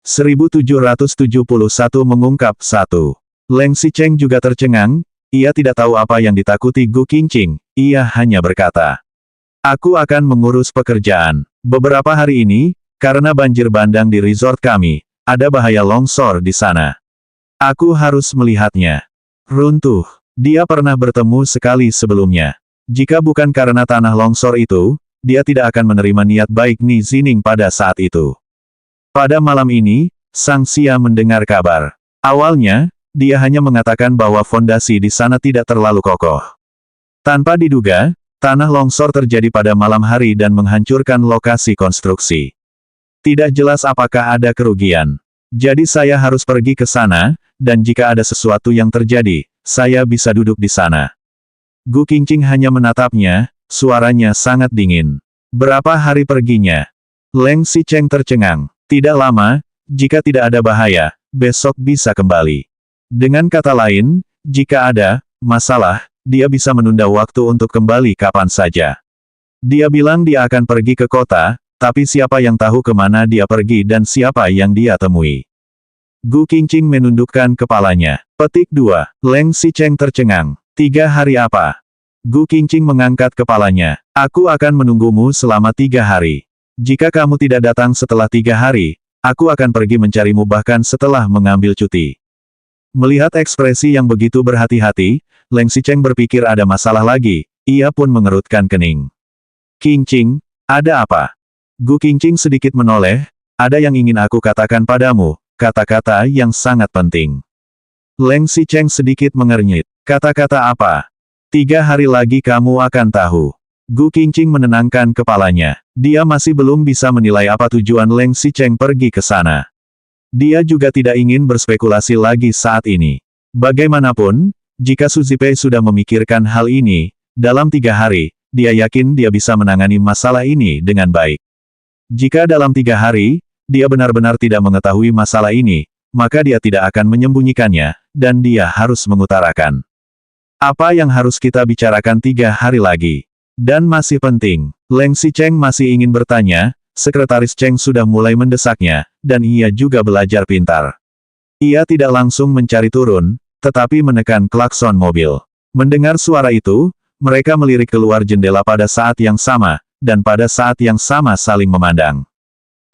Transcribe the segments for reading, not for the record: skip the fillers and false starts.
1771 mengungkap 1. Leng Xicheng juga tercengang, ia tidak tahu apa yang ditakuti Gu Qingqing, ia hanya berkata, "Aku akan mengurus pekerjaan. Beberapa hari ini, karena banjir bandang di resort kami, ada bahaya longsor di sana. Aku harus melihatnya. Runtuh. Dia pernah bertemu sekali sebelumnya. Jika bukan karena tanah longsor itu, dia tidak akan menerima niat baik Ni Zining pada saat itu." Pada malam ini, Sang Xia mendengar kabar. Awalnya, dia hanya mengatakan bahwa fondasi di sana tidak terlalu kokoh. Tanpa diduga, tanah longsor terjadi pada malam hari dan menghancurkan lokasi konstruksi. Tidak jelas apakah ada kerugian. Jadi saya harus pergi ke sana, dan jika ada sesuatu yang terjadi, saya bisa duduk di sana. Gu Qingqing hanya menatapnya, suaranya sangat dingin. Berapa hari perginya? Leng Xicheng tercengang. Tidak lama, jika tidak ada bahaya, besok bisa kembali. Dengan kata lain, jika ada masalah, dia bisa menunda waktu untuk kembali kapan saja. Dia bilang dia akan pergi ke kota, tapi siapa yang tahu kemana dia pergi dan siapa yang dia temui. Gu Qingqing menundukkan kepalanya. Petik 2. Leng Xicheng tercengang. 3 hari apa? Gu Qingqing mengangkat kepalanya. Aku akan menunggumu selama 3 hari. Jika kamu tidak datang setelah 3 hari, aku akan pergi mencarimu bahkan setelah mengambil cuti. Melihat ekspresi yang begitu berhati-hati, Leng Xicheng berpikir ada masalah lagi, ia pun mengerutkan kening. Qingqing, ada apa? Gu Qingqing sedikit menoleh, ada yang ingin aku katakan padamu, kata-kata yang sangat penting. Leng Xicheng sedikit mengernyit. Kata-kata apa? 3 hari lagi kamu akan tahu. Gu Qingqing menenangkan kepalanya. Dia masih belum bisa menilai apa tujuan Leng Xicheng pergi ke sana. Dia juga tidak ingin berspekulasi lagi saat ini. Bagaimanapun, jika Su Zipei sudah memikirkan hal ini, dalam 3 hari, dia yakin dia bisa menangani masalah ini dengan baik. Jika dalam 3 hari, dia benar-benar tidak mengetahui masalah ini, maka dia tidak akan menyembunyikannya, dan dia harus mengutarakan. Apa yang harus kita bicarakan 3 hari lagi? Dan masih penting, Leng Xicheng masih ingin bertanya, Sekretaris Cheng sudah mulai mendesaknya, dan ia juga belajar pintar. Ia tidak langsung mencari turun, tetapi menekan klakson mobil. Mendengar suara itu, mereka melirik keluar jendela pada saat yang sama, dan pada saat yang sama saling memandang.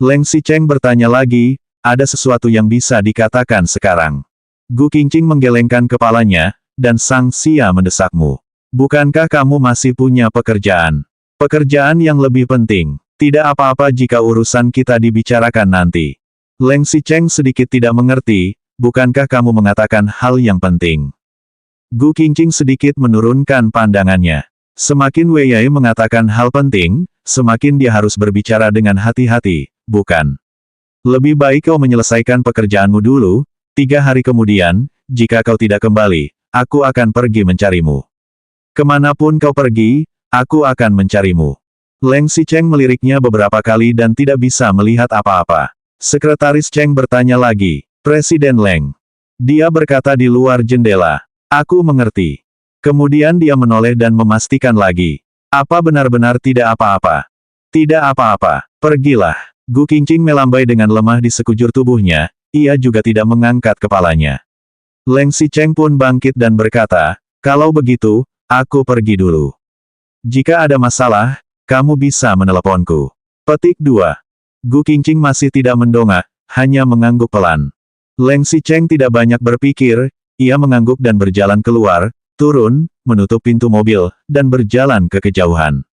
Leng Xicheng bertanya lagi, ada sesuatu yang bisa dikatakan sekarang. Gu Qingqing menggelengkan kepalanya, dan Sang Xia mendesakmu. Bukankah kamu masih punya pekerjaan? Pekerjaan yang lebih penting. Tidak apa-apa jika urusan kita dibicarakan nanti. Leng Xicheng sedikit tidak mengerti, bukankah kamu mengatakan hal yang penting? Gu Qingqing sedikit menurunkan pandangannya. Semakin Wei Yai mengatakan hal penting, semakin dia harus berbicara dengan hati-hati, bukan? Lebih baik kau menyelesaikan pekerjaanmu dulu, 3 hari kemudian, jika kau tidak kembali, aku akan pergi mencarimu. Kemanapun kau pergi, aku akan mencarimu. Leng Xicheng meliriknya beberapa kali dan tidak bisa melihat apa-apa. Sekretaris Cheng bertanya lagi, Presiden Leng. Dia berkata di luar jendela. Aku mengerti. Kemudian dia menoleh dan memastikan lagi. Apa benar-benar tidak apa-apa? Tidak apa-apa, pergilah. Gu Qingqing melambai dengan lemah di sekujur tubuhnya, ia juga tidak mengangkat kepalanya. Leng Xicheng pun bangkit dan berkata, kalau begitu, aku pergi dulu. Jika ada masalah, kamu bisa meneleponku. Petik 2. Gu Qingqing masih tidak mendongak, hanya mengangguk pelan. Leng Xicheng tidak banyak berpikir, ia mengangguk dan berjalan keluar, turun, menutup pintu mobil, dan berjalan ke kejauhan.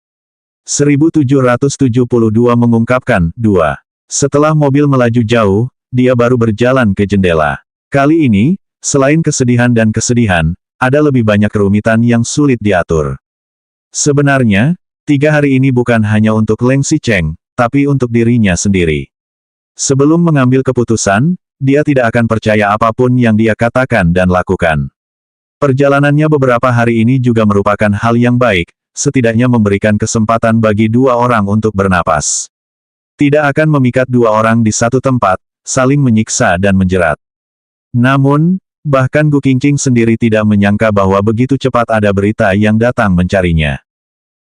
1772 mengungkapkan 2. Setelah mobil melaju jauh, dia baru berjalan ke jendela. Kali ini, selain kesedihan dan kesedihan, ada lebih banyak kerumitan yang sulit diatur. Sebenarnya, 3 hari ini bukan hanya untuk Leng Xicheng, tapi untuk dirinya sendiri. Sebelum mengambil keputusan, dia tidak akan percaya apapun yang dia katakan dan lakukan. Perjalanannya beberapa hari ini juga merupakan hal yang baik, setidaknya memberikan kesempatan bagi 2 orang untuk bernapas. Tidak akan memikat 2 orang di satu tempat, saling menyiksa dan menjerat. Namun, bahkan Gu Qingqing sendiri tidak menyangka bahwa begitu cepat ada berita yang datang mencarinya.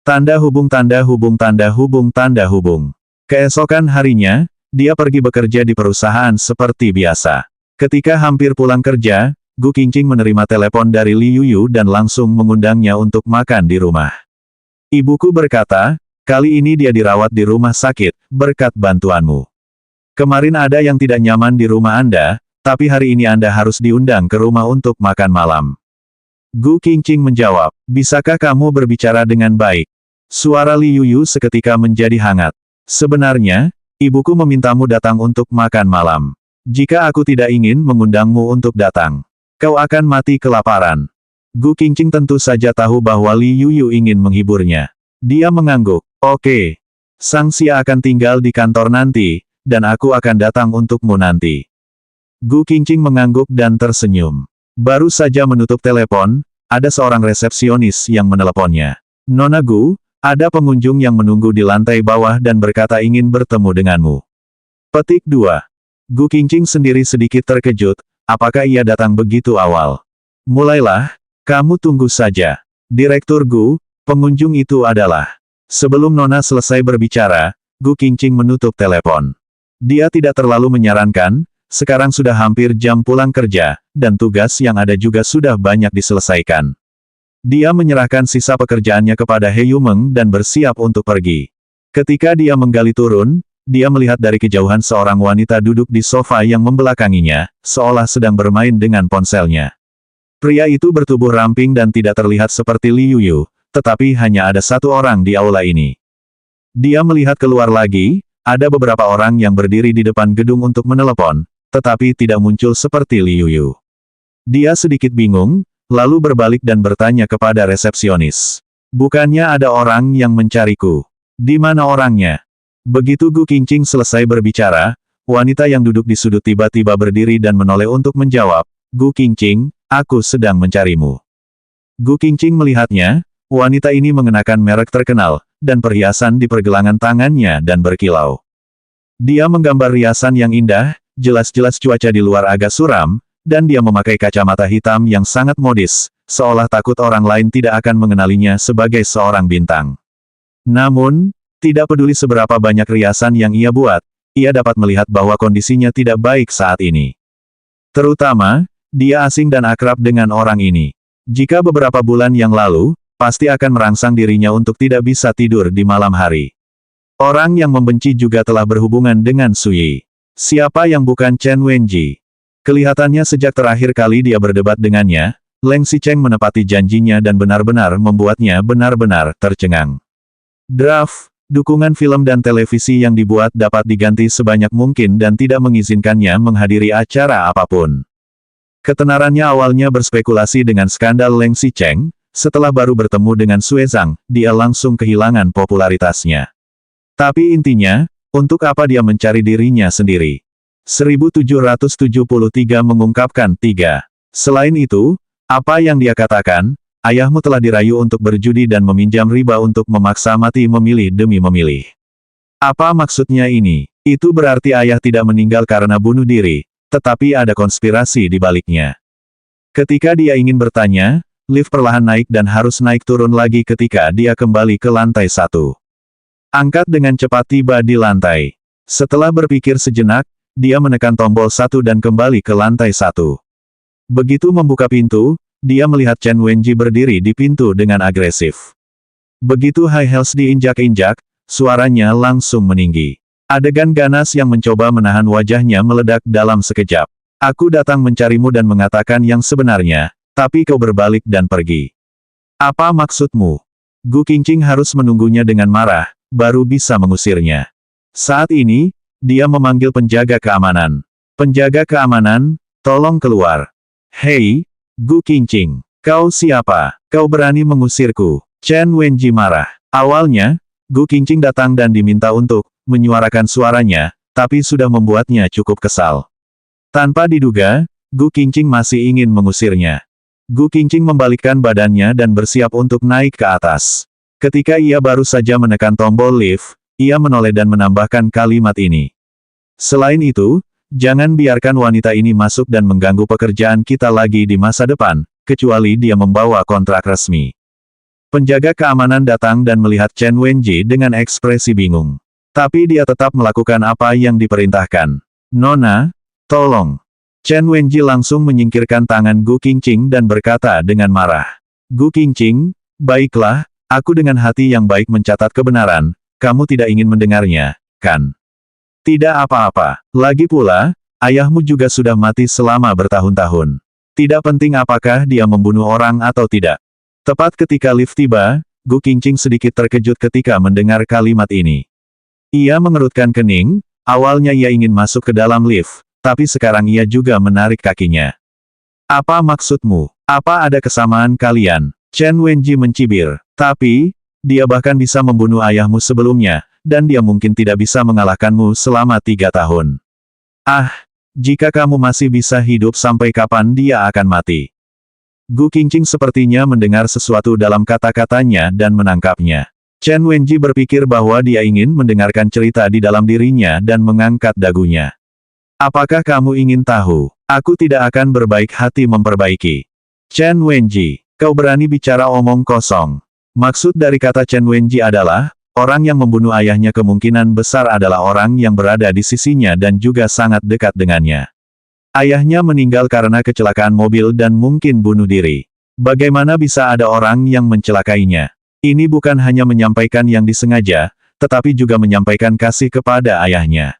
Tanda hubung tanda hubung tanda hubung tanda hubung. Keesokan harinya, dia pergi bekerja di perusahaan seperti biasa. Ketika hampir pulang kerja, Gu Qingqing menerima telepon dari Li Yuyu dan langsung mengundangnya untuk makan di rumah. Ibuku berkata, kali ini dia dirawat di rumah sakit, berkat bantuanmu. Kemarin ada yang tidak nyaman di rumah Anda, tapi hari ini Anda harus diundang ke rumah untuk makan malam. Gu Qingqing menjawab, bisakah kamu berbicara dengan baik? Suara Li Yuyu seketika menjadi hangat. Sebenarnya, ibuku memintamu datang untuk makan malam. Jika aku tidak ingin mengundangmu untuk datang, kau akan mati kelaparan. Gu Qingqing tentu saja tahu bahwa Li Yuyu ingin menghiburnya. Dia mengangguk. Oke. Sang Xia akan tinggal di kantor nanti, dan aku akan datang untukmu nanti. Gu Qingqing mengangguk dan tersenyum. Baru saja menutup telepon, ada seorang resepsionis yang meneleponnya. Nona Gu, ada pengunjung yang menunggu di lantai bawah dan berkata ingin bertemu denganmu. Petik 2. Gu Qingqing sendiri sedikit terkejut, apakah ia datang begitu awal? Mulailah, kamu tunggu saja. Direktur Gu, pengunjung itu adalah. Sebelum Nona selesai berbicara, Gu Qingqing menutup telepon. Dia tidak terlalu menyarankan, sekarang sudah hampir jam pulang kerja, dan tugas yang ada juga sudah banyak diselesaikan. Dia menyerahkan sisa pekerjaannya kepada He Yumeng dan bersiap untuk pergi. Ketika dia menggali turun, dia melihat dari kejauhan seorang wanita duduk di sofa yang membelakanginya, seolah sedang bermain dengan ponselnya. Pria itu bertubuh ramping dan tidak terlihat seperti Li Yuyu, tetapi hanya ada satu orang di aula ini. Dia melihat keluar lagi, ada beberapa orang yang berdiri di depan gedung untuk menelepon, tetapi tidak muncul seperti Li Yuyu. Dia sedikit bingung, lalu berbalik dan bertanya kepada resepsionis. Bukannya ada orang yang mencariku? Di mana orangnya? Begitu Gu Qingqing selesai berbicara, wanita yang duduk di sudut tiba-tiba berdiri dan menoleh untuk menjawab, Gu Qingqing, aku sedang mencarimu. Gu Qingqing melihatnya, wanita ini mengenakan merek terkenal, dan perhiasan di pergelangan tangannya dan berkilau. Dia menggambar riasan yang indah, jelas-jelas cuaca di luar agak suram, dan dia memakai kacamata hitam yang sangat modis, seolah takut orang lain tidak akan mengenalinya sebagai seorang bintang. Namun, tidak peduli seberapa banyak riasan yang ia buat, ia dapat melihat bahwa kondisinya tidak baik saat ini. Terutama, dia asing dan akrab dengan orang ini. Jika beberapa bulan yang lalu, pasti akan merangsang dirinya untuk tidak bisa tidur di malam hari. Orang yang membenci juga telah berhubungan dengan Sui. Siapa yang bukan Chen Wenji? Kelihatannya sejak terakhir kali dia berdebat dengannya, Leng Xicheng menepati janjinya dan benar-benar membuatnya benar-benar tercengang. Draft, dukungan film dan televisi yang dibuat dapat diganti sebanyak mungkin dan tidak mengizinkannya menghadiri acara apapun. Ketenarannya awalnya berspekulasi dengan skandal Leng Xicheng, setelah baru bertemu dengan Sue Zhang, dia langsung kehilangan popularitasnya. Tapi intinya, untuk apa dia mencari dirinya sendiri? 1773 mengungkapkan 3. Selain itu, apa yang dia katakan, ayahmu telah dirayu untuk berjudi dan meminjam riba untuk memaksa mati memilih demi memilih. Apa maksudnya ini? Itu berarti ayah tidak meninggal karena bunuh diri, tetapi ada konspirasi di baliknya. Ketika dia ingin bertanya, lift perlahan naik dan harus naik turun lagi ketika dia kembali ke lantai 1. Angkat dengan cepat tiba di lantai. Setelah berpikir sejenak, dia menekan tombol 1 dan kembali ke lantai 1. Begitu membuka pintu, dia melihat Chen Wenji berdiri di pintu dengan agresif. Begitu high heels diinjak-injak, suaranya langsung meninggi. Adegan ganas yang mencoba menahan wajahnya meledak dalam sekejap. Aku datang mencarimu dan mengatakan yang sebenarnya, tapi kau berbalik dan pergi. Apa maksudmu? Gu Qingqing harus menunggunya dengan marah, baru bisa mengusirnya. Saat ini, dia memanggil penjaga keamanan. Penjaga keamanan, tolong keluar. Hei, Gu Qingqing, kau siapa? Kau berani mengusirku? Chen Wenji marah. Awalnya, Gu Qingqing datang dan diminta untuk menyuarakan suaranya, tapi sudah membuatnya cukup kesal. Tanpa diduga, Gu Qingqing masih ingin mengusirnya. Gu Qingqing membalikkan badannya dan bersiap untuk naik ke atas. Ketika ia baru saja menekan tombol lift, ia menoleh dan menambahkan kalimat ini. Selain itu, jangan biarkan wanita ini masuk dan mengganggu pekerjaan kita lagi di masa depan, kecuali dia membawa kontrak resmi. Penjaga keamanan datang dan melihat Chen Wenji dengan ekspresi bingung. Tapi dia tetap melakukan apa yang diperintahkan. Nona, tolong. Chen Wenji langsung menyingkirkan tangan Gu Qingqing dan berkata dengan marah. Gu Qingqing, baiklah, aku dengan hati yang baik mencatat kebenaran, kamu tidak ingin mendengarnya, kan? Tidak apa-apa. Lagi pula, ayahmu juga sudah mati selama bertahun-tahun. Tidak penting apakah dia membunuh orang atau tidak. Tepat ketika lift tiba, Gu Qingqing sedikit terkejut ketika mendengar kalimat ini. Ia mengerutkan kening, awalnya ia ingin masuk ke dalam lift, tapi sekarang ia juga menarik kakinya. Apa maksudmu? Apa ada kesamaan kalian? Chen Wenji mencibir. Tapi, dia bahkan bisa membunuh ayahmu sebelumnya, dan dia mungkin tidak bisa mengalahkanmu selama 3 tahun. Ah, jika kamu masih bisa hidup sampai kapan dia akan mati. Gu Qingqing sepertinya mendengar sesuatu dalam kata-katanya dan menangkapnya. Chen Wenji berpikir bahwa dia ingin mendengarkan cerita di dalam dirinya dan mengangkat dagunya. Apakah kamu ingin tahu? Aku tidak akan berbaik hati memperbaiki. Chen Wenji, kau berani bicara omong kosong. Maksud dari kata Chen Wenji adalah, orang yang membunuh ayahnya kemungkinan besar adalah orang yang berada di sisinya dan juga sangat dekat dengannya. Ayahnya meninggal karena kecelakaan mobil dan mungkin bunuh diri. Bagaimana bisa ada orang yang mencelakainya? Ini bukan hanya menyampaikan yang disengaja, tetapi juga menyampaikan kasih kepada ayahnya.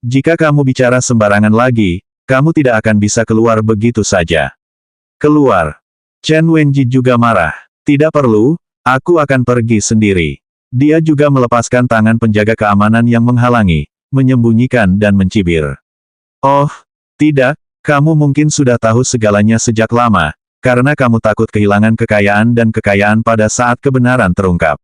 Jika kamu bicara sembarangan lagi, kamu tidak akan bisa keluar begitu saja. Keluar. Chen Wenji juga marah. Tidak perlu, aku akan pergi sendiri. Dia juga melepaskan tangan penjaga keamanan yang menghalangi, menyembunyikan dan mencibir. Oh, tidak, kamu mungkin sudah tahu segalanya sejak lama, karena kamu takut kehilangan kekayaan dan kekayaan pada saat kebenaran terungkap.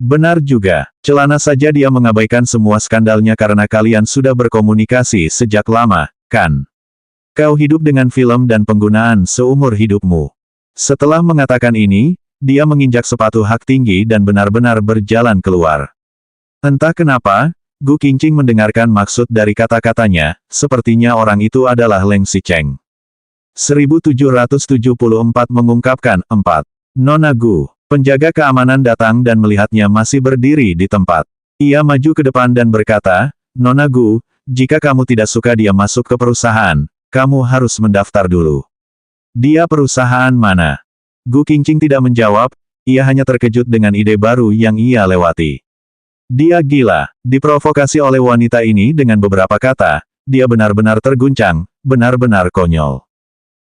Benar juga, celana saja dia mengabaikan semua skandalnya karena kalian sudah berkomunikasi sejak lama, kan? Kau hidup dengan film dan penggunaan seumur hidupmu. Setelah mengatakan ini, dia menginjak sepatu hak tinggi dan benar-benar berjalan keluar. Entah kenapa, Gu Qingqing mendengarkan maksud dari kata-katanya, sepertinya orang itu adalah Leng Xicheng. 1774 mengungkapkan 4. Nona Gu. Penjaga keamanan datang dan melihatnya masih berdiri di tempat. Ia maju ke depan dan berkata, Nona Gu, jika kamu tidak suka dia masuk ke perusahaan, kamu harus mendaftar dulu. Dia perusahaan mana? Gu Qingqing tidak menjawab, ia hanya terkejut dengan ide baru yang ia lewati. Dia gila, diprovokasi oleh wanita ini dengan beberapa kata, dia benar-benar terguncang, benar-benar konyol.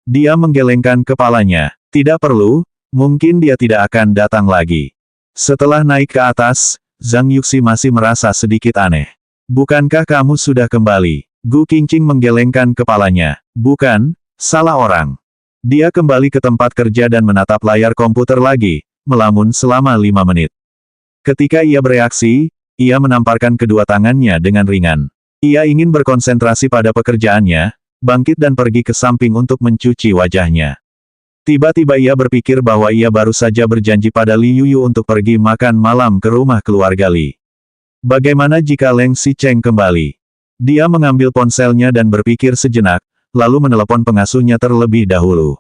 Dia menggelengkan kepalanya, tidak perlu, mungkin dia tidak akan datang lagi. Setelah naik ke atas, Zhang Yuxi masih merasa sedikit aneh. Bukankah kamu sudah kembali? Gu Qingqing menggelengkan kepalanya. Bukan, salah orang. Dia kembali ke tempat kerja dan menatap layar komputer lagi, melamun selama 5 menit. Ketika ia bereaksi, ia menamparkan kedua tangannya dengan ringan. Ia ingin berkonsentrasi pada pekerjaannya, bangkit dan pergi ke samping untuk mencuci wajahnya. Tiba-tiba ia berpikir bahwa ia baru saja berjanji pada Li Yuyu untuk pergi makan malam ke rumah keluarga Li. Bagaimana jika Leng Xicheng kembali? Dia mengambil ponselnya dan berpikir sejenak, lalu menelepon pengasuhnya terlebih dahulu.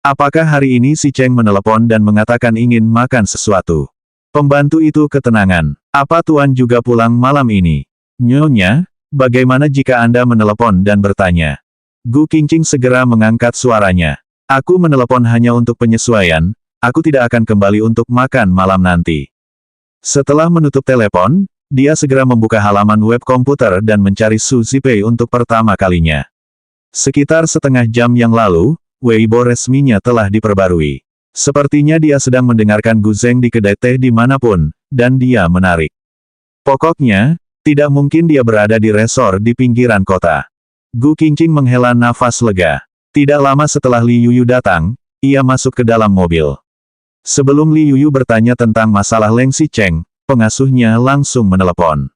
Apakah hari ini Xicheng menelepon dan mengatakan ingin makan sesuatu? Pembantu itu ketenangan. Apa Tuan juga pulang malam ini? Nyonya, bagaimana jika Anda menelepon dan bertanya? Gu Qingqing segera mengangkat suaranya. Aku menelepon hanya untuk penyesuaian, aku tidak akan kembali untuk makan malam nanti. Setelah menutup telepon, dia segera membuka halaman web komputer dan mencari Su Zipei untuk pertama kalinya. Sekitar setengah jam yang lalu, Weibo resminya telah diperbarui. Sepertinya dia sedang mendengarkan Gu Zeng di kedai teh dimanapun, dan dia menarik. Pokoknya, tidak mungkin dia berada di resor di pinggiran kota. Gu Qingqing menghela nafas lega. Tidak lama setelah Li Yuyu datang, ia masuk ke dalam mobil. Sebelum Li Yuyu bertanya tentang masalah Leng Xicheng, pengasuhnya langsung menelepon.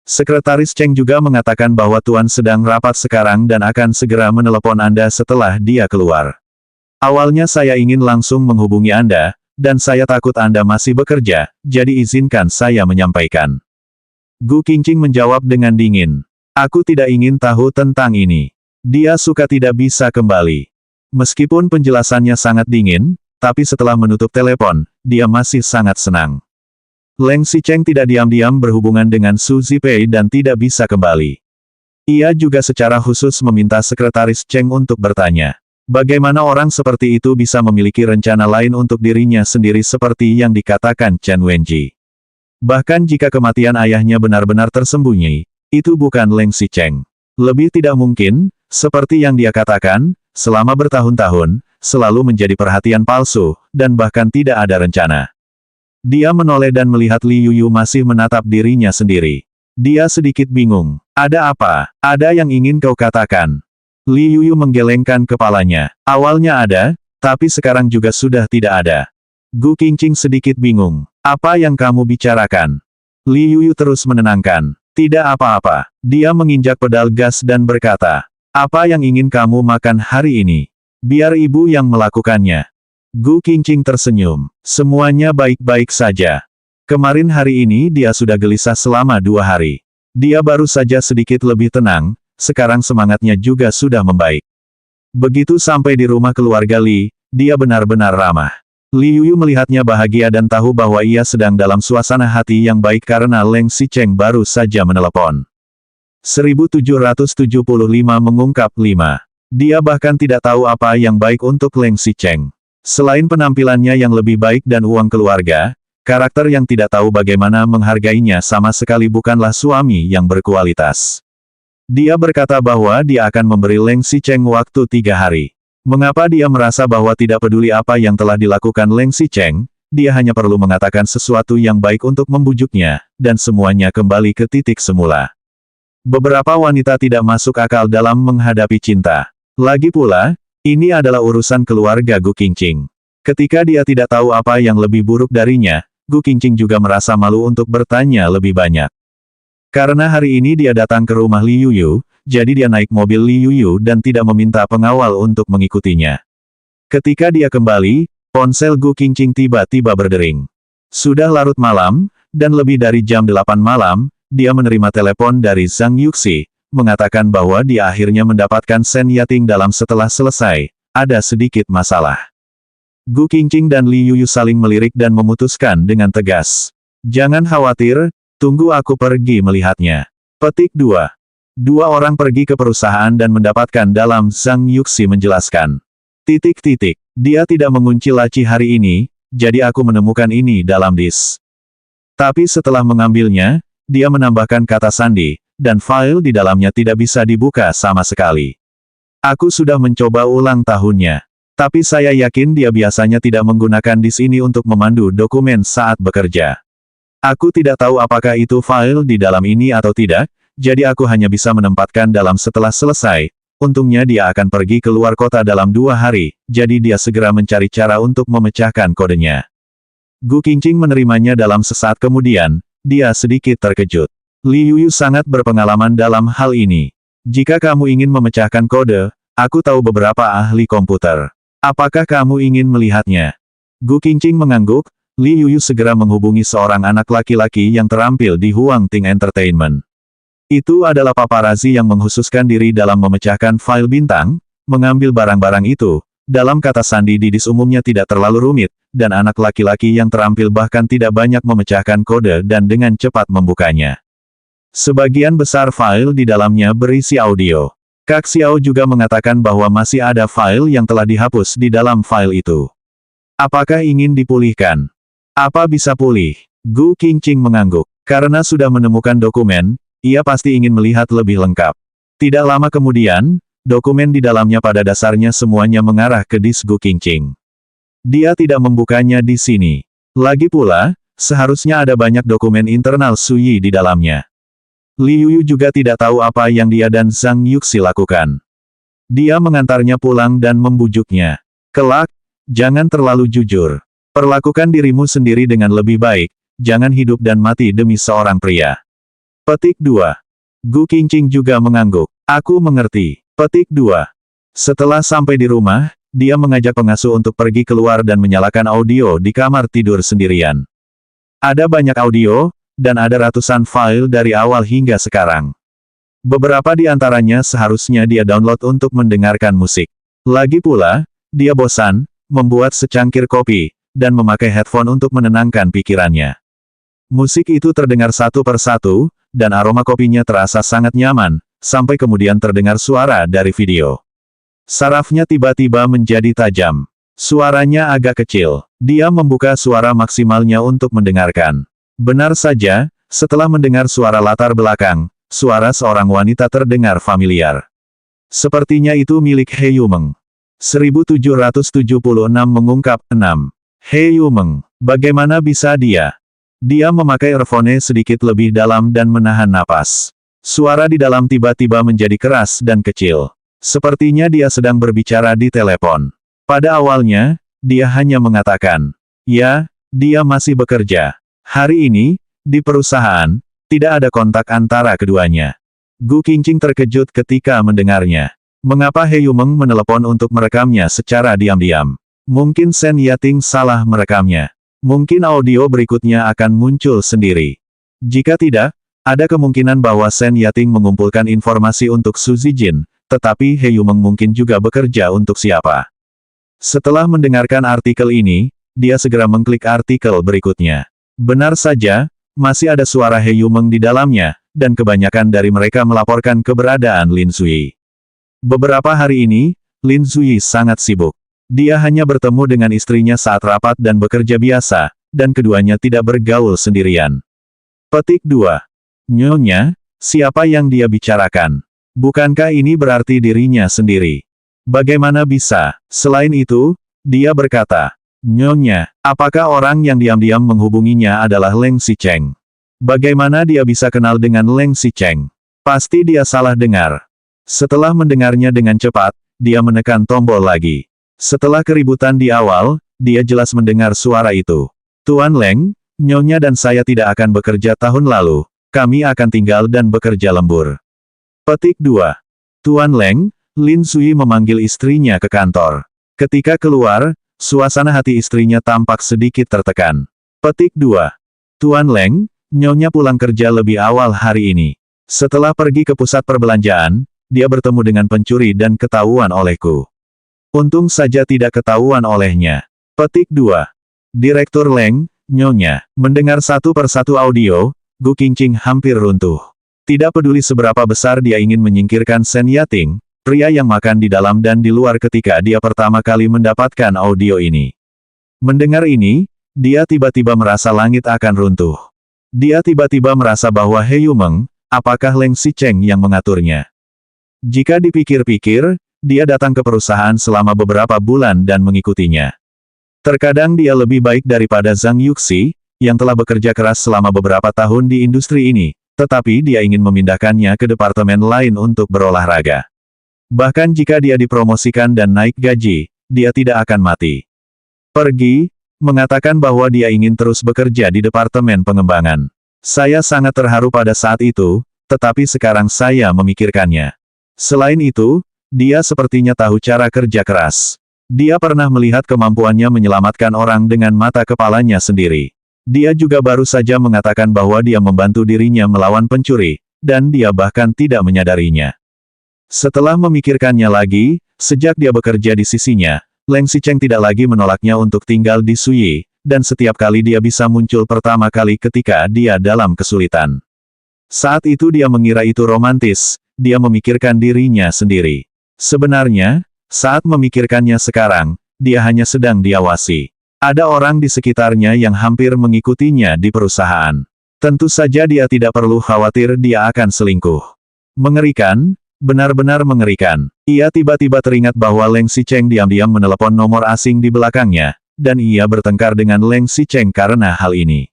Sekretaris Cheng juga mengatakan bahwa Tuan sedang rapat sekarang dan akan segera menelepon Anda setelah dia keluar. Awalnya saya ingin langsung menghubungi Anda, dan saya takut Anda masih bekerja, jadi izinkan saya menyampaikan. Gu Qingqing menjawab dengan dingin. Aku tidak ingin tahu tentang ini. Dia suka tidak bisa kembali. Meskipun penjelasannya sangat dingin, tapi setelah menutup telepon, dia masih sangat senang. Leng Xicheng tidak diam-diam berhubungan dengan Su Zipei dan tidak bisa kembali. Ia juga secara khusus meminta sekretaris Cheng untuk bertanya. Bagaimana orang seperti itu bisa memiliki rencana lain untuk dirinya sendiri seperti yang dikatakan Chen Wenji. Bahkan jika kematian ayahnya benar-benar tersembunyi, itu bukan Leng Xicheng. Lebih tidak mungkin, seperti yang dia katakan, selama bertahun-tahun, selalu menjadi perhatian palsu, dan bahkan tidak ada rencana. Dia menoleh dan melihat Li Yuyu masih menatap dirinya sendiri. Dia sedikit bingung. Ada apa? Ada yang ingin kau katakan? Li Yuyu menggelengkan kepalanya. Awalnya ada, tapi sekarang juga sudah tidak ada. Gu Qingqing sedikit bingung. Apa yang kamu bicarakan? Li Yuyu terus menenangkan. Tidak apa-apa. Dia menginjak pedal gas dan berkata, apa yang ingin kamu makan hari ini? Biar ibu yang melakukannya. Gu Qingqing tersenyum. Semuanya baik-baik saja. Kemarin hari ini dia sudah gelisah selama 2 hari. Dia baru saja sedikit lebih tenang, sekarang semangatnya juga sudah membaik. Begitu sampai di rumah keluarga Li, dia benar-benar ramah. Li Yuyu melihatnya bahagia dan tahu bahwa ia sedang dalam suasana hati yang baik karena Leng Xicheng baru saja menelepon. 1775 mengungkap 5. Dia bahkan tidak tahu apa yang baik untuk Leng Xicheng. Selain penampilannya yang lebih baik dan uang keluarga, karakter yang tidak tahu bagaimana menghargainya sama sekali bukanlah suami yang berkualitas. Dia berkata bahwa dia akan memberi Leng Xicheng waktu 3 hari. Mengapa dia merasa bahwa tidak peduli apa yang telah dilakukan Leng Xicheng, dia hanya perlu mengatakan sesuatu yang baik untuk membujuknya, dan semuanya kembali ke titik semula. Beberapa wanita tidak masuk akal dalam menghadapi cinta. Lagi pula, ini adalah urusan keluarga Gu Qingqing. Ketika dia tidak tahu apa yang lebih buruk darinya, Gu Qingqing juga merasa malu untuk bertanya lebih banyak. Karena hari ini dia datang ke rumah Li Yuyu, jadi dia naik mobil Li Yuyu dan tidak meminta pengawal untuk mengikutinya. Ketika dia kembali, ponsel Gu Qingqing tiba-tiba berdering. Sudah larut malam, dan lebih dari jam 8 malam, dia menerima telepon dari Zhang Yuxi, mengatakan bahwa dia akhirnya mendapatkan Shen Yating dalam setelah selesai, ada sedikit masalah. Gu Qingqing dan Li Yuyu saling melirik dan memutuskan dengan tegas. Jangan khawatir, tunggu aku pergi melihatnya. Petik 2. 2 orang pergi ke perusahaan dan mendapatkan dalam Zhang Yuxi menjelaskan. Dia tidak mengunci laci hari ini, jadi aku menemukan ini dalam disk. Tapi setelah mengambilnya, dia menambahkan kata sandi, dan file di dalamnya tidak bisa dibuka sama sekali. Aku sudah mencoba ulang tahunnya. Tapi saya yakin dia biasanya tidak menggunakan disk ini untuk memandu dokumen saat bekerja. Aku tidak tahu apakah itu file di dalam ini atau tidak, jadi aku hanya bisa menempatkan dalam setelah selesai. Untungnya dia akan pergi ke luar kota dalam 2 hari, jadi dia segera mencari cara untuk memecahkan kodenya. Gu Qingqing menerimanya dalam sesaat kemudian, dia sedikit terkejut. Li Yuyu sangat berpengalaman dalam hal ini. Jika kamu ingin memecahkan kode, aku tahu beberapa ahli komputer. Apakah kamu ingin melihatnya? Gu Qingqing mengangguk, Li Yuyu segera menghubungi seorang anak laki-laki yang terampil di Huang Ting Entertainment. Itu adalah paparazzi yang menghususkan diri dalam memecahkan file bintang, mengambil barang-barang itu. Dalam kata sandi di disk umumnya tidak terlalu rumit, dan anak laki-laki yang terampil bahkan tidak banyak memecahkan kode dan dengan cepat membukanya. Sebagian besar file di dalamnya berisi audio. Kak Xiao juga mengatakan bahwa masih ada file yang telah dihapus di dalam file itu. Apakah ingin dipulihkan? Apa bisa pulih? Gu Qingqing mengangguk. Karena sudah menemukan dokumen, ia pasti ingin melihat lebih lengkap. Tidak lama kemudian, dokumen di dalamnya pada dasarnya semuanya mengarah ke disk Gu Qingqing. Dia tidak membukanya di sini. Lagi pula, seharusnya ada banyak dokumen internal Suyi di dalamnya. Li Yuyu juga tidak tahu apa yang dia dan Zhang Yuxi lakukan. Dia mengantarnya pulang dan membujuknya. Kelak, jangan terlalu jujur. Perlakukan dirimu sendiri dengan lebih baik, jangan hidup dan mati demi seorang pria. Petik 2. Gu Qingqing juga mengangguk. Aku mengerti. Petik 2. Setelah sampai di rumah, dia mengajak pengasuh untuk pergi keluar dan menyalakan audio di kamar tidur sendirian. Ada banyak audio, dan ada ratusan file dari awal hingga sekarang. Beberapa di antaranya seharusnya dia download untuk mendengarkan musik. Lagi pula, dia bosan, membuat secangkir kopi, dan memakai headphone untuk menenangkan pikirannya. Musik itu terdengar satu persatu, dan aroma kopinya terasa sangat nyaman, sampai kemudian terdengar suara dari video. Sarafnya tiba-tiba menjadi tajam. Suaranya agak kecil. Dia membuka suara maksimalnya untuk mendengarkan. Benar saja, setelah mendengar suara latar belakang, suara seorang wanita terdengar familiar. Sepertinya itu milik He Yumeng. 1776 mengungkap, 6. He Yumeng. Bagaimana bisa dia? Dia memakai earphone sedikit lebih dalam dan menahan napas. Suara di dalam tiba-tiba menjadi keras dan kecil. Sepertinya dia sedang berbicara di telepon. Pada awalnya, dia hanya mengatakan, ya, dia masih bekerja. Hari ini, di perusahaan, tidak ada kontak antara keduanya. Gu Qingqing terkejut ketika mendengarnya. Mengapa He Yumeng menelepon untuk merekamnya secara diam-diam? Mungkin Shen Yating salah merekamnya. Mungkin audio berikutnya akan muncul sendiri. Jika tidak, ada kemungkinan bahwa Shen Yating mengumpulkan informasi untuk Su Zijin, tetapi He Yumeng mungkin juga bekerja untuk siapa. Setelah mendengarkan artikel ini, dia segera mengklik artikel berikutnya. Benar saja, masih ada suara He Yumeng di dalamnya, dan kebanyakan dari mereka melaporkan keberadaan Lin Zui. Beberapa hari ini, Lin Zui sangat sibuk. Dia hanya bertemu dengan istrinya saat rapat dan bekerja biasa, dan keduanya tidak bergaul sendirian. Petik 2. Nyonya, siapa yang dia bicarakan? Bukankah ini berarti dirinya sendiri? Bagaimana bisa? Selain itu, dia berkata, Nyonya, apakah orang yang diam-diam menghubunginya adalah Leng Xicheng? Bagaimana dia bisa kenal dengan Leng Xicheng? Pasti dia salah dengar. Setelah mendengarnya dengan cepat, dia menekan tombol lagi. Setelah keributan di awal, dia jelas mendengar suara itu. Tuan Leng, Nyonya dan saya tidak akan bekerja tahun lalu. Kami akan tinggal dan bekerja lembur. Petik 2. Tuan Leng, Lin Zui memanggil istrinya ke kantor. Ketika keluar, suasana hati istrinya tampak sedikit tertekan. Petik 2. Tuan Leng, Nyonya pulang kerja lebih awal hari ini. Setelah pergi ke pusat perbelanjaan, dia bertemu dengan pencuri dan ketahuan olehku. Untung saja tidak ketahuan olehnya. Petik 2. Direktur Leng, Nyonya, mendengar satu persatu audio, Gu Qingqing hampir runtuh. Tidak peduli seberapa besar dia ingin menyingkirkan Shen Yating, pria yang makan di dalam dan di luar ketika dia pertama kali mendapatkan audio ini. Mendengar ini, dia tiba-tiba merasa langit akan runtuh. Dia tiba-tiba merasa bahwa He Yumeng, apakah Leng Xicheng yang mengaturnya? Jika dipikir-pikir, dia datang ke perusahaan selama beberapa bulan dan mengikutinya. Terkadang dia lebih baik daripada Zhang Yuxi, yang telah bekerja keras selama beberapa tahun di industri ini, tetapi dia ingin memindahkannya ke departemen lain untuk berolahraga. Bahkan jika dia dipromosikan dan naik gaji, dia tidak akan mati. Pergi, mengatakan bahwa dia ingin terus bekerja di departemen pengembangan. Saya sangat terharu pada saat itu, tetapi sekarang saya memikirkannya. Selain itu, dia sepertinya tahu cara kerja keras. Dia pernah melihat kemampuannya menyelamatkan orang dengan mata kepalanya sendiri. Dia juga baru saja mengatakan bahwa dia membantu dirinya melawan pencuri, dan dia bahkan tidak menyadarinya. Setelah memikirkannya lagi, sejak dia bekerja di sisinya, Leng Xicheng tidak lagi menolaknya untuk tinggal di Suyi, dan setiap kali dia bisa muncul pertama kali ketika dia dalam kesulitan. Saat itu dia mengira itu romantis, dia memikirkan dirinya sendiri. Sebenarnya, saat memikirkannya sekarang, dia hanya sedang diawasi. Ada orang di sekitarnya yang hampir mengikutinya di perusahaan. Tentu saja dia tidak perlu khawatir dia akan selingkuh. Mengerikan, benar-benar mengerikan. Ia tiba-tiba teringat bahwa Leng Xicheng diam-diam menelepon nomor asing di belakangnya, dan ia bertengkar dengan Leng Xicheng karena hal ini.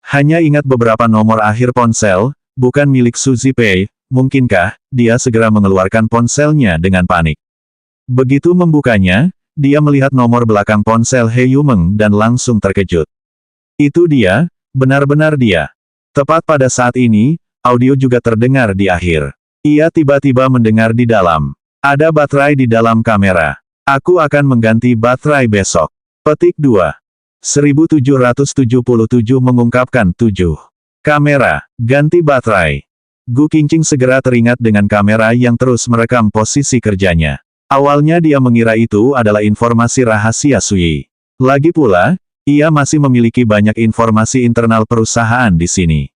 Hanya ingat beberapa nomor akhir ponsel, bukan milik Su Zipei. Mungkinkah dia segera mengeluarkan ponselnya dengan panik? Begitu membukanya, dia melihat nomor belakang ponsel He Yumeng dan langsung terkejut. Itu dia, benar-benar dia. Tepat pada saat ini, audio juga terdengar di akhir. Ia tiba-tiba mendengar di dalam. Ada baterai di dalam kamera. Aku akan mengganti baterai besok. Petik 2. 1777 mengungkapkan 7. Kamera, ganti baterai. Gu Qingqing segera teringat dengan kamera yang terus merekam posisi kerjanya. Awalnya dia mengira itu adalah informasi rahasia Sui. Lagi pula, Ia masih memiliki banyak informasi internal perusahaan di sini.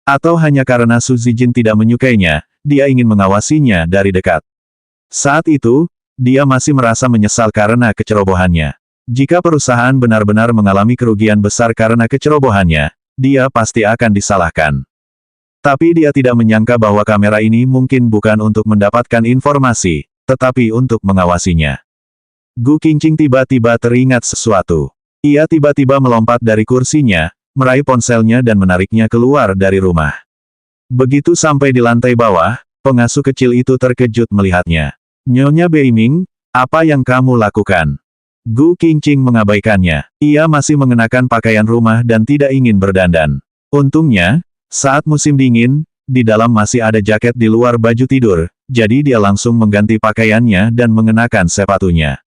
Atau hanya karena Su Zijin tidak menyukainya, dia ingin mengawasinya dari dekat. Saat itu, dia masih merasa menyesal karena kecerobohannya. Jika perusahaan benar-benar mengalami kerugian besar karena kecerobohannya, dia pasti akan disalahkan. Tapi dia tidak menyangka bahwa kamera ini mungkin bukan untuk mendapatkan informasi, tetapi untuk mengawasinya. Gu Qingqing tiba-tiba teringat sesuatu. Ia tiba-tiba melompat dari kursinya, meraih ponselnya dan menariknya keluar dari rumah. Begitu sampai di lantai bawah, pengasuh kecil itu terkejut melihatnya. "Nyonya Beiming, apa yang kamu lakukan?" Gu Qingqing mengabaikannya. Ia masih mengenakan pakaian rumah dan tidak ingin berdandan. Untungnya, saat musim dingin, di dalam masih ada jaket di luar baju tidur, jadi dia langsung mengganti pakaiannya dan mengenakan sepatunya.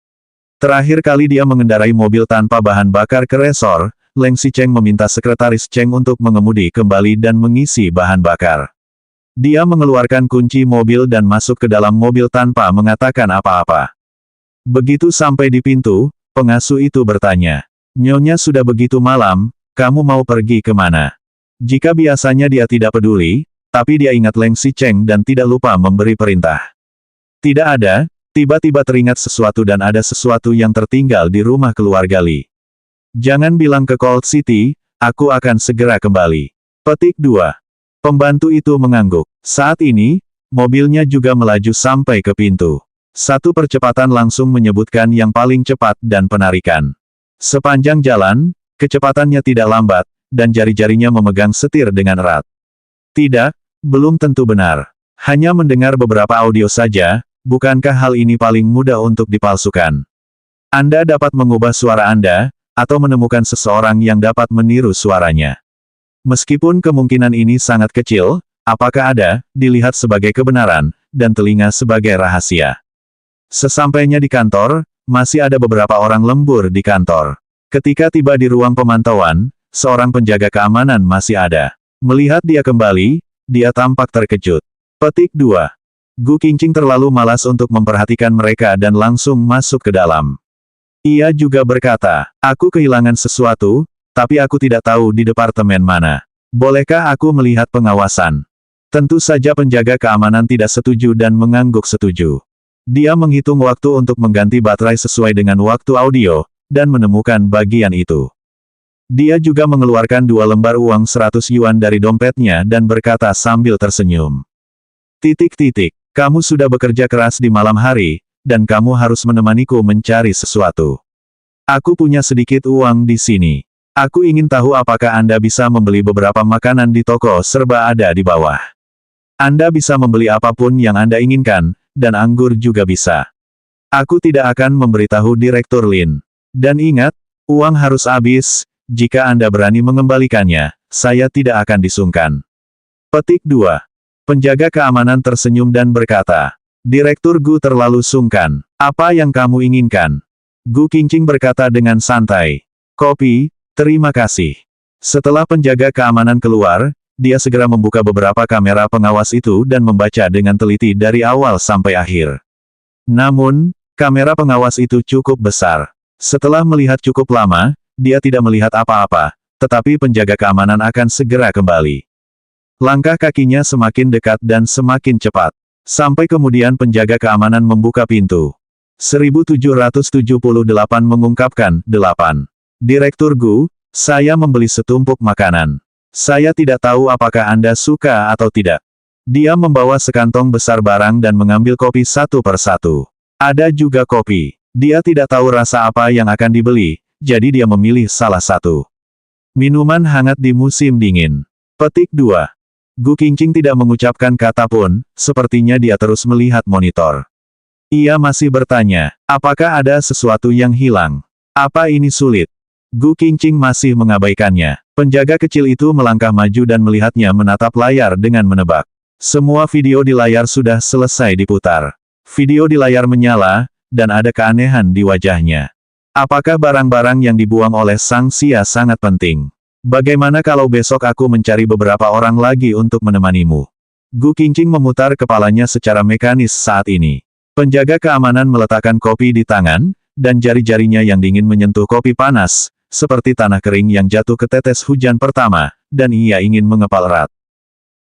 Terakhir kali dia mengendarai mobil tanpa bahan bakar ke resor, Leng Xicheng meminta sekretaris Cheng untuk mengemudi kembali dan mengisi bahan bakar. Dia mengeluarkan kunci mobil dan masuk ke dalam mobil tanpa mengatakan apa-apa. Begitu sampai di pintu, pengasuh itu bertanya, "Nyonya sudah begitu malam, kamu mau pergi kemana?" Jika biasanya dia tidak peduli, tapi dia ingat Leng Xicheng dan tidak lupa memberi perintah. Tidak ada. Tiba-tiba teringat sesuatu dan ada sesuatu yang tertinggal di rumah keluarga Li. "Jangan bilang ke Cold City, aku akan segera kembali." Petik 2. Pembantu itu mengangguk. Saat ini, mobilnya juga melaju sampai ke pintu. Satu percepatan langsung menyebutkan yang paling cepat dan penarikan. Sepanjang jalan, kecepatannya tidak lambat, dan jari-jarinya memegang setir dengan erat. Tidak, belum tentu benar. Hanya mendengar beberapa audio saja. Bukankah hal ini paling mudah untuk dipalsukan? Anda dapat mengubah suara Anda, atau menemukan seseorang yang dapat meniru suaranya. Meskipun kemungkinan ini sangat kecil, apakah ada, dilihat sebagai kebenaran, dan telinga sebagai rahasia. Sesampainya di kantor, masih ada beberapa orang lembur di kantor. Ketika tiba di ruang pemantauan, seorang penjaga keamanan masih ada. Melihat dia kembali, dia tampak terkejut. Petik 2. Gu Qingqing terlalu malas untuk memperhatikan mereka dan langsung masuk ke dalam. Ia juga berkata, "Aku kehilangan sesuatu, tapi aku tidak tahu di departemen mana. Bolehkah aku melihat pengawasan?" Tentu saja penjaga keamanan tidak setuju dan mengangguk setuju. Dia menghitung waktu untuk mengganti baterai sesuai dengan waktu audio, dan menemukan bagian itu. Dia juga mengeluarkan 2 lembar uang 100 yuan dari dompetnya dan berkata sambil tersenyum. Kamu sudah bekerja keras di malam hari, dan kamu harus menemaniku mencari sesuatu. Aku punya sedikit uang di sini. Aku ingin tahu apakah Anda bisa membeli beberapa makanan di toko serba ada di bawah. Anda bisa membeli apapun yang Anda inginkan, dan anggur juga bisa. Aku tidak akan memberitahu Direktur Lin. Dan ingat, uang harus habis, jika Anda berani mengembalikannya, saya tidak akan disungkan. Petik 2. Penjaga keamanan tersenyum dan berkata, "Direktur Gu terlalu sungkan. Apa yang kamu inginkan?" Gu Qingqing berkata dengan santai, "Kopi, terima kasih." Setelah penjaga keamanan keluar, dia segera membuka beberapa kamera pengawas itu dan membaca dengan teliti dari awal sampai akhir. Namun, kamera pengawas itu cukup besar. Setelah melihat cukup lama, dia tidak melihat apa-apa, tetapi penjaga keamanan akan segera kembali. Langkah kakinya semakin dekat dan semakin cepat. Sampai kemudian penjaga keamanan membuka pintu. 1778 mengungkapkan, 8. Direktur Gu, saya membeli setumpuk makanan. Saya tidak tahu apakah Anda suka atau tidak. Dia membawa sekantong besar barang dan mengambil kopi satu persatu. Ada juga kopi. Dia tidak tahu rasa apa yang akan dibeli, jadi dia memilih salah satu. Minuman hangat di musim dingin. Petik 2. Gu Qingqing tidak mengucapkan kata pun, sepertinya dia terus melihat monitor. Ia masih bertanya, apakah ada sesuatu yang hilang? Apa ini sulit? Gu Qingqing masih mengabaikannya. Penjaga kecil itu melangkah maju dan melihatnya menatap layar dengan menebak. Semua video di layar sudah selesai diputar. Video di layar menyala, dan ada keanehan di wajahnya. Apakah barang-barang yang dibuang oleh Sang Xia sangat penting? Bagaimana kalau besok aku mencari beberapa orang lagi untuk menemanimu? Gu Qingqing memutar kepalanya secara mekanis saat ini. Penjaga keamanan meletakkan kopi di tangan, dan jari-jarinya yang dingin menyentuh kopi panas, seperti tanah kering yang jatuh ke tetes hujan pertama, dan ia ingin mengepal erat.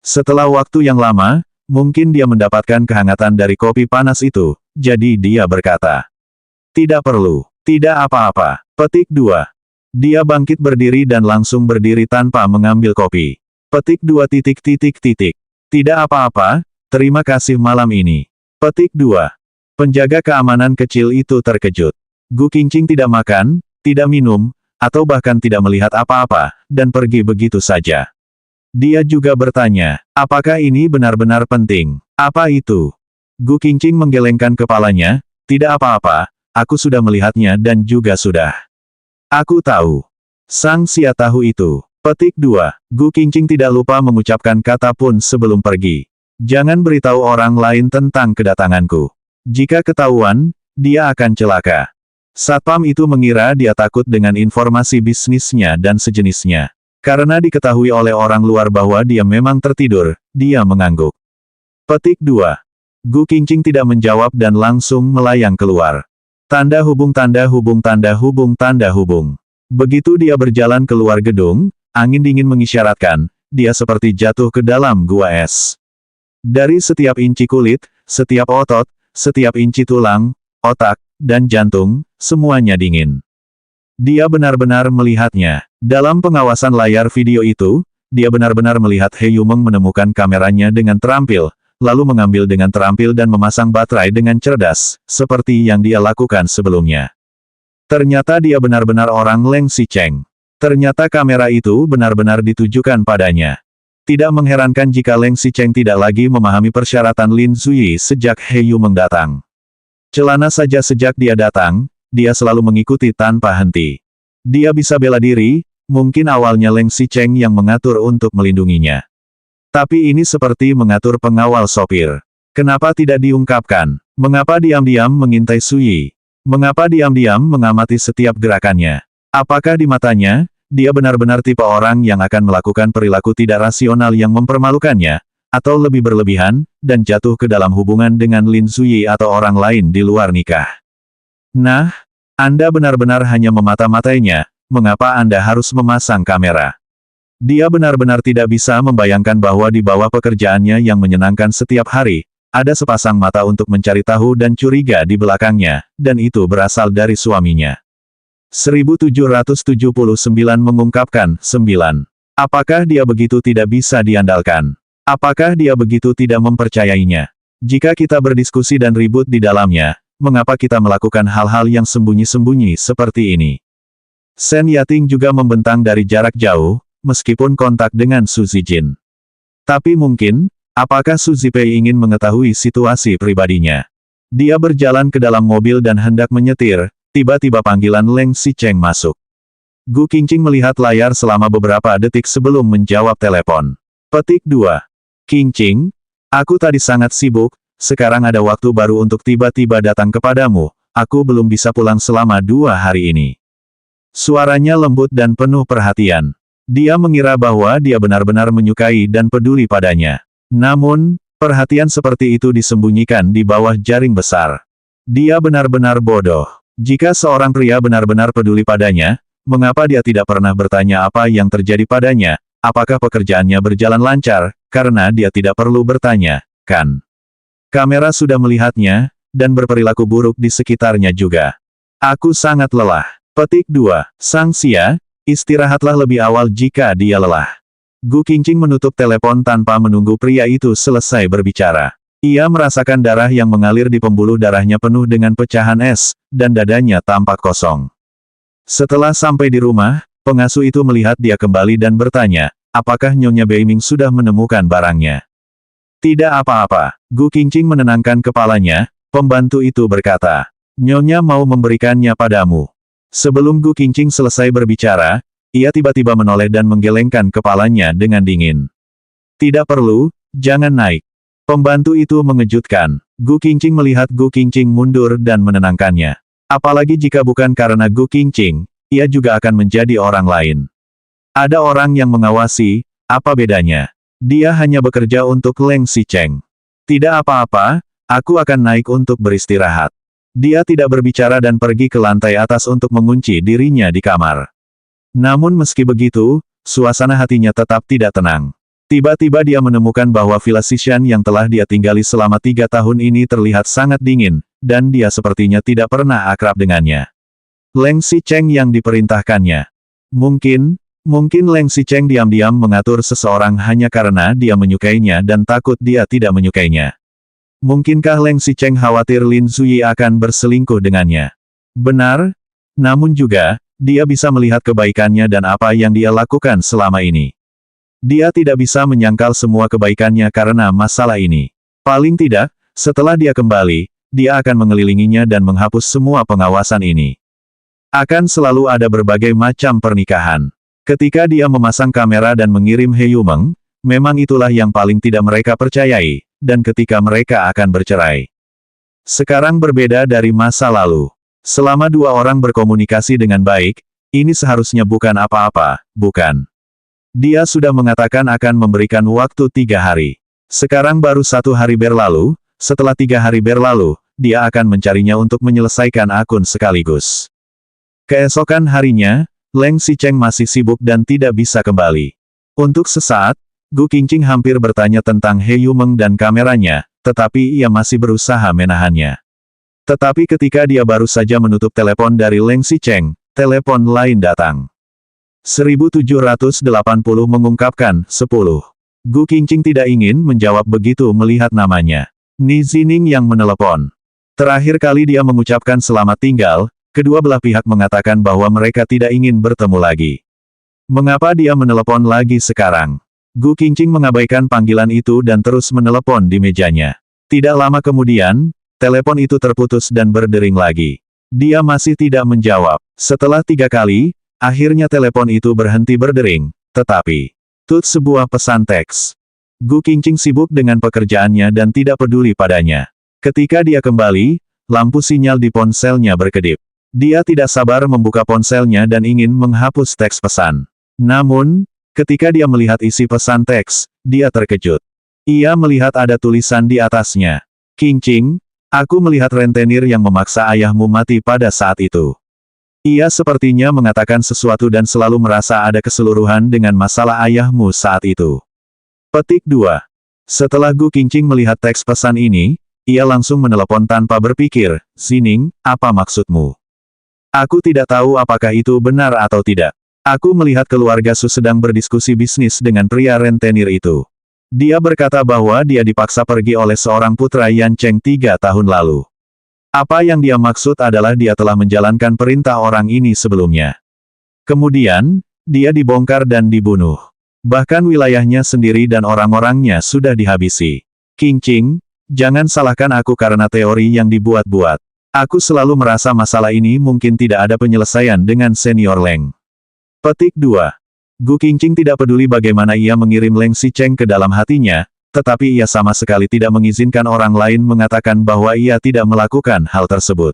Setelah waktu yang lama, mungkin dia mendapatkan kehangatan dari kopi panas itu, jadi dia berkata, "Tidak perlu, tidak apa-apa." Petik 2. Dia bangkit berdiri dan langsung berdiri tanpa mengambil kopi. Petik 2. Tidak apa-apa, terima kasih malam ini. Petik 2. Penjaga keamanan kecil itu terkejut. Gu Qingqing tidak makan, tidak minum, atau bahkan tidak melihat apa-apa, dan pergi begitu saja. Dia juga bertanya, apakah ini benar-benar penting? Apa itu? Gu Qingqing menggelengkan kepalanya, tidak apa-apa, aku sudah melihatnya dan juga sudah. Aku tahu. Sang Xia tahu itu. Petik 2. Gu Qingqing tidak lupa mengucapkan kata pun sebelum pergi. Jangan beritahu orang lain tentang kedatanganku. Jika ketahuan, dia akan celaka. Satpam itu mengira dia takut dengan informasi bisnisnya dan sejenisnya. Karena diketahui oleh orang luar bahwa dia memang tertidur, dia mengangguk. Petik 2. Gu Qingqing tidak menjawab dan langsung melayang keluar. Tanda hubung. Begitu dia berjalan keluar gedung, angin dingin mengisyaratkan, dia seperti jatuh ke dalam gua es. Dari setiap inci kulit, setiap otot, setiap inci tulang, otak, dan jantung, semuanya dingin. Dia benar-benar melihatnya. Dalam pengawasan layar video itu, dia benar-benar melihat He Yumeng menemukan kameranya dengan terampil, lalu mengambil dengan terampil dan memasang baterai dengan cerdas, seperti yang dia lakukan sebelumnya. Ternyata dia benar-benar orang Leng Xicheng. Ternyata kamera itu benar-benar ditujukan padanya. Tidak mengherankan jika Leng Xicheng tidak lagi memahami persyaratan Lin Zuyi sejak He Yumeng datang. Celana saja sejak dia datang, dia selalu mengikuti tanpa henti. Dia bisa bela diri, mungkin awalnya Leng Xicheng yang mengatur untuk melindunginya. Tapi ini seperti mengatur pengawal sopir. Kenapa tidak diungkapkan? Mengapa diam-diam mengintai Suyi? Mengapa diam-diam mengamati setiap gerakannya? Apakah di matanya, dia benar-benar tipe orang yang akan melakukan perilaku tidak rasional yang mempermalukannya, atau lebih berlebihan, dan jatuh ke dalam hubungan dengan Lin Zuyi atau orang lain di luar nikah? Nah, Anda benar-benar hanya memata-matainya, mengapa Anda harus memasang kamera? Dia benar-benar tidak bisa membayangkan bahwa di bawah pekerjaannya yang menyenangkan setiap hari, ada sepasang mata untuk mencari tahu dan curiga di belakangnya, dan itu berasal dari suaminya. 1779 mengungkapkan, 9. Apakah dia begitu tidak bisa diandalkan? Apakah dia begitu tidak mempercayainya? Jika kita berdiskusi dan ribut di dalamnya, mengapa kita melakukan hal-hal yang sembunyi-sembunyi seperti ini? Shen Yating juga membentang dari jarak jauh, meskipun kontak dengan Su Zijin. Tapi mungkin, apakah Su Zipei ingin mengetahui situasi pribadinya? Dia berjalan ke dalam mobil dan hendak menyetir, tiba-tiba panggilan Leng Xicheng masuk. Gu Qingqing melihat layar selama beberapa detik sebelum menjawab telepon. Petik 2. Qingqing, aku tadi sangat sibuk, sekarang ada waktu baru untuk tiba-tiba datang kepadamu, aku belum bisa pulang selama 2 hari ini. Suaranya lembut dan penuh perhatian. Dia mengira bahwa dia benar-benar menyukai dan peduli padanya. Namun, perhatian seperti itu disembunyikan di bawah jaring besar. Dia benar-benar bodoh. Jika seorang pria benar-benar peduli padanya, mengapa dia tidak pernah bertanya apa yang terjadi padanya? Apakah pekerjaannya berjalan lancar, karena dia tidak perlu bertanya, kan? Kamera sudah melihatnya, dan berperilaku buruk di sekitarnya juga. Aku sangat lelah. Petik 2. Sang Xia, istirahatlah lebih awal jika dia lelah. Gu Qingqing menutup telepon tanpa menunggu pria itu selesai berbicara. Ia merasakan darah yang mengalir di pembuluh darahnya penuh dengan pecahan es, dan dadanya tampak kosong. Setelah sampai di rumah, pengasuh itu melihat dia kembali dan bertanya, apakah Nyonya Beiming sudah menemukan barangnya? Tidak apa-apa. Gu Qingqing menenangkan kepalanya, pembantu itu berkata, Nyonya mau memberikannya padamu. Sebelum Gu Qingqing selesai berbicara, ia tiba-tiba menoleh dan menggelengkan kepalanya dengan dingin. Tidak perlu, jangan naik. Pembantu itu mengejutkan. Gu Qingqing melihat Gu Qingqing mundur dan menenangkannya. Apalagi jika bukan karena Gu Qingqing, ia juga akan menjadi orang lain. Ada orang yang mengawasi, apa bedanya? Dia hanya bekerja untuk Leng Xicheng. Tidak apa-apa, aku akan naik untuk beristirahat. Dia tidak berbicara dan pergi ke lantai atas untuk mengunci dirinya di kamar. Namun meski begitu, suasana hatinya tetap tidak tenang. Tiba-tiba dia menemukan bahwa Villa Sishan yang telah dia tinggali selama 3 tahun ini terlihat sangat dingin, dan dia sepertinya tidak pernah akrab dengannya. Leng Xicheng yang diperintahkannya. Mungkin Leng Xicheng diam-diam mengatur seseorang hanya karena dia menyukainya dan takut dia tidak menyukainya. Mungkinkah Leng Xicheng khawatir Lin Zuyi akan berselingkuh dengannya? Benar, namun juga, dia bisa melihat kebaikannya dan apa yang dia lakukan selama ini. Dia tidak bisa menyangkal semua kebaikannya karena masalah ini. Paling tidak, setelah dia kembali, dia akan mengelilinginya dan menghapus semua pengawasan ini. Akan selalu ada berbagai macam pernikahan. Ketika dia memasang kamera dan mengirim He Yumeng, memang itulah yang paling tidak mereka percayai, dan ketika mereka akan bercerai. Sekarang berbeda dari masa lalu. Selama 2 orang berkomunikasi dengan baik, ini seharusnya bukan apa-apa, bukan? Dia sudah mengatakan akan memberikan waktu 3 hari. Sekarang baru 1 hari berlalu, setelah 3 hari berlalu, dia akan mencarinya untuk menyelesaikan akun sekaligus. Keesokan harinya, Leng Xicheng masih sibuk dan tidak bisa kembali. Untuk sesaat, Gu Qingqing hampir bertanya tentang He Yumeng dan kameranya, tetapi ia masih berusaha menahannya. Tetapi ketika dia baru saja menutup telepon dari Leng Xicheng, telepon lain datang. 1780 mengungkapkan, 10. Gu Qingqing tidak ingin menjawab begitu melihat namanya. Ni Zining yang menelepon. Terakhir kali dia mengucapkan selamat tinggal, kedua belah pihak mengatakan bahwa mereka tidak ingin bertemu lagi. Mengapa dia menelepon lagi sekarang? Gu Qingqing mengabaikan panggilan itu dan terus menelepon di mejanya. Tidak lama kemudian, telepon itu terputus dan berdering lagi. Dia masih tidak menjawab. Setelah 3 kali, akhirnya telepon itu berhenti berdering, tetapi tut sebuah pesan teks. Gu Qingqing sibuk dengan pekerjaannya dan tidak peduli padanya. Ketika dia kembali, lampu sinyal di ponselnya berkedip. Dia tidak sabar membuka ponselnya dan ingin menghapus teks pesan. Namun, ketika dia melihat isi pesan teks, dia terkejut. Ia melihat ada tulisan di atasnya. Qingqing, aku melihat rentenir yang memaksa ayahmu mati pada saat itu. Ia sepertinya mengatakan sesuatu dan selalu merasa ada keseluruhan dengan masalah ayahmu saat itu. Petik 2. Setelah Gu Qingqing melihat teks pesan ini, ia langsung menelepon tanpa berpikir, Zining, apa maksudmu? Aku tidak tahu apakah itu benar atau tidak. Aku melihat keluarga Su sedang berdiskusi bisnis dengan pria rentenir itu. Dia berkata bahwa dia dipaksa pergi oleh seorang putra Yan Cheng 3 tahun lalu. Apa yang dia maksud adalah dia telah menjalankan perintah orang ini sebelumnya. Kemudian, dia dibongkar dan dibunuh. Bahkan wilayahnya sendiri dan orang-orangnya sudah dihabisi. Qingqing, jangan salahkan aku karena teori yang dibuat-buat. Aku selalu merasa masalah ini mungkin tidak ada penyelesaian dengan senior Leng. Petik 2. Gu Qingqing tidak peduli bagaimana ia mengirim Leng Xicheng ke dalam hatinya, tetapi ia sama sekali tidak mengizinkan orang lain mengatakan bahwa ia tidak melakukan hal tersebut.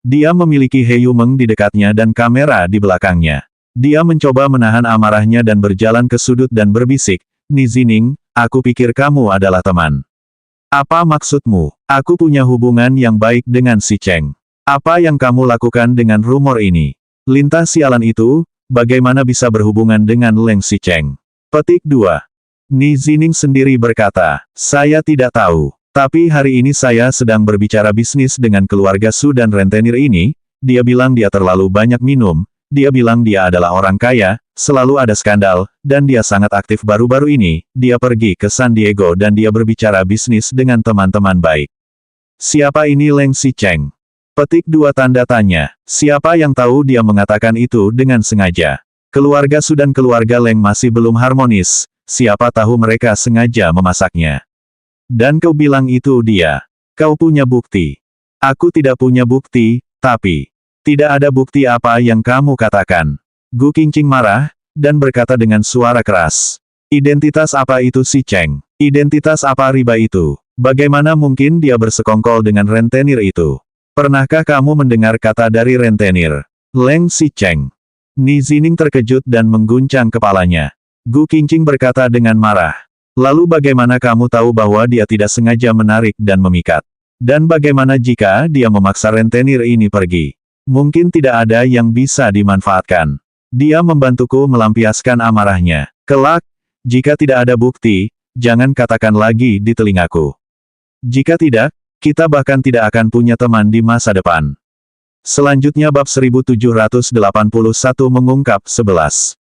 Dia memiliki He Yumeng di dekatnya dan kamera di belakangnya. Dia mencoba menahan amarahnya dan berjalan ke sudut dan berbisik, Ni Zining, aku pikir kamu adalah teman. Apa maksudmu? Aku punya hubungan yang baik dengan Xicheng. Apa yang kamu lakukan dengan rumor ini? Lintah sialan itu, bagaimana bisa berhubungan dengan Leng Xicheng? Petik 2. Ni Zining sendiri berkata, saya tidak tahu. Tapi hari ini saya sedang berbicara bisnis dengan keluarga Su dan rentenir ini, dia bilang dia terlalu banyak minum, dia bilang dia adalah orang kaya, selalu ada skandal, dan dia sangat aktif baru-baru ini, dia pergi ke San Diego dan dia berbicara bisnis dengan teman-teman baik. Siapa ini Leng Xicheng? Petik 2 tanda tanya. Siapa yang tahu dia mengatakan itu dengan sengaja? Keluarga Su dan keluarga Leng masih belum harmonis, siapa tahu mereka sengaja memasaknya. Dan kau bilang itu dia. Kau punya bukti. Aku tidak punya bukti, tapi tidak ada bukti apa yang kamu katakan. Gu Qingqing marah, dan berkata dengan suara keras. Identitas apa itu Xicheng? Identitas apa riba itu? Bagaimana mungkin dia bersekongkol dengan rentenir itu? Pernahkah kamu mendengar kata dari rentenir? Leng Xicheng. Ni Zining terkejut dan mengguncang kepalanya. Gu Qingqing berkata dengan marah. Lalu bagaimana kamu tahu bahwa dia tidak sengaja menarik dan memikat? Dan bagaimana jika dia memaksa rentenir ini pergi? Mungkin tidak ada yang bisa dimanfaatkan. Dia membantuku melampiaskan amarahnya. Kelak, jika tidak ada bukti, jangan katakan lagi di telingaku. Jika tidak, kita bahkan tidak akan punya teman di masa depan. Selanjutnya bab 1781 mengungkap 11.